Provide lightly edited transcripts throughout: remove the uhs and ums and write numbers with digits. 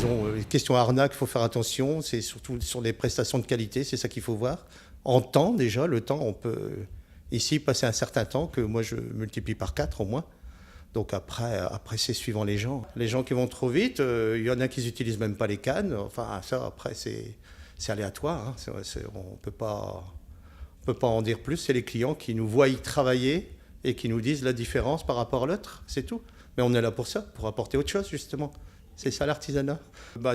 disons, les questions arnaques, il faut faire attention. C'est surtout sur les prestations de qualité, c'est ça qu'il faut voir. En temps, déjà, le temps, on peut ici passer un certain temps que moi je multiplie par 4 au moins. Donc après c'est suivant les gens. Les gens qui vont trop vite, il y en a qui n'utilisent même pas les cannes. Enfin, ça, après, c'est aléatoire. Hein. On peut pas en dire plus. C'est les clients qui nous voient y travailler et qui nous disent la différence par rapport à l'autre. C'est tout. Mais on est là pour ça, pour apporter autre chose, justement. C'est ça l'artisanat.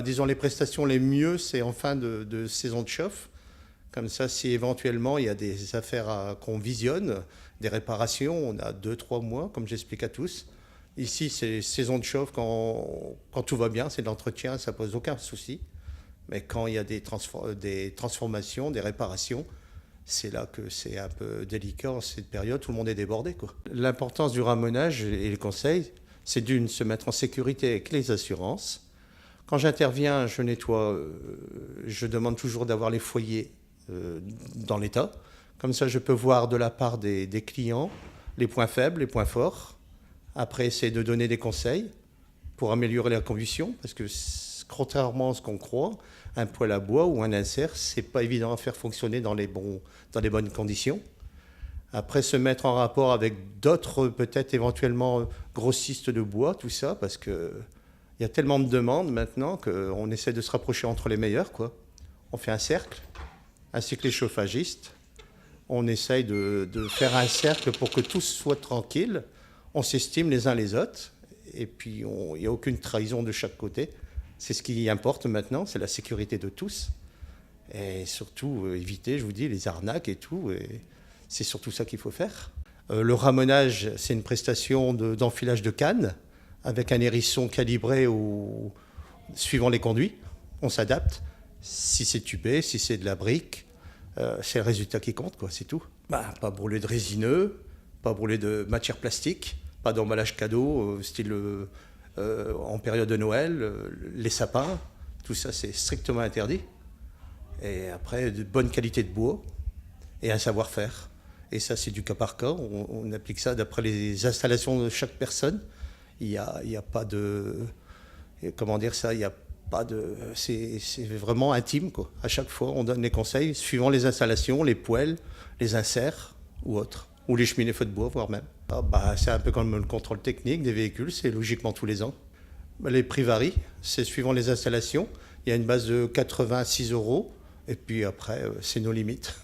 Disons, les prestations les mieux, c'est en fin de saison de chauffe. Comme ça, si éventuellement il y a des affaires qu'on visionne, des réparations, on a 2-3 mois, comme j'explique à tous. Ici, c'est saison de chauffe quand tout va bien, c'est de l'entretien, ça pose aucun souci. Mais quand il y a des transformations, des réparations, c'est là que c'est un peu délicat en cette période, tout le monde est débordé, quoi. L'importance du ramonage et les conseils, c'est d'une, se mettre en sécurité avec les assurances. Quand j'interviens, je nettoie, je demande toujours d'avoir les foyers dans l'état. Comme ça, je peux voir de la part des clients les points faibles, les points forts. Après, essayer de donner des conseils pour améliorer la condition, parce que contrairement à ce qu'on croit, un poêle à bois ou un insert, c'est pas évident à faire fonctionner dans les bonnes conditions. Après, se mettre en rapport avec d'autres, peut-être éventuellement grossistes de bois, tout ça, parce qu'il y a tellement de demandes maintenant qu'on essaie de se rapprocher entre les meilleurs, quoi. On fait un cercle, ainsi que les chauffagistes. On essaye de faire un cercle pour que tous soient tranquilles. On s'estime les uns les autres. Et puis, il n'y a aucune trahison de chaque côté. C'est ce qui importe maintenant, c'est la sécurité de tous. Et surtout, éviter, je vous dis, les arnaques et tout. Et c'est surtout ça qu'il faut faire. Le ramonage, c'est une prestation d'enfilage de cannes avec un hérisson calibré suivant les conduits. On s'adapte. Si c'est tubé, si c'est de la brique, c'est le résultat qui compte, quoi, c'est tout. Pas brûler de résineux, pas brûler de matière plastique, pas d'emballage cadeau, style en période de Noël, les sapins, tout ça c'est strictement interdit. Et après, de bonne qualité de bois et un savoir-faire. Et ça, c'est du cas par cas. On applique ça d'après les installations de chaque personne. Il y a pas de... Comment dire ça? Il y a pas de... C'est vraiment intime, quoi. À chaque fois, on donne les conseils suivant les installations, les poêles, les inserts ou autres. Ou les cheminées feu de bois, voire même. C'est un peu comme le contrôle technique des véhicules, c'est logiquement tous les ans. Les prix varient, c'est suivant les installations. Il y a une base de 86 €, et puis après, c'est nos limites.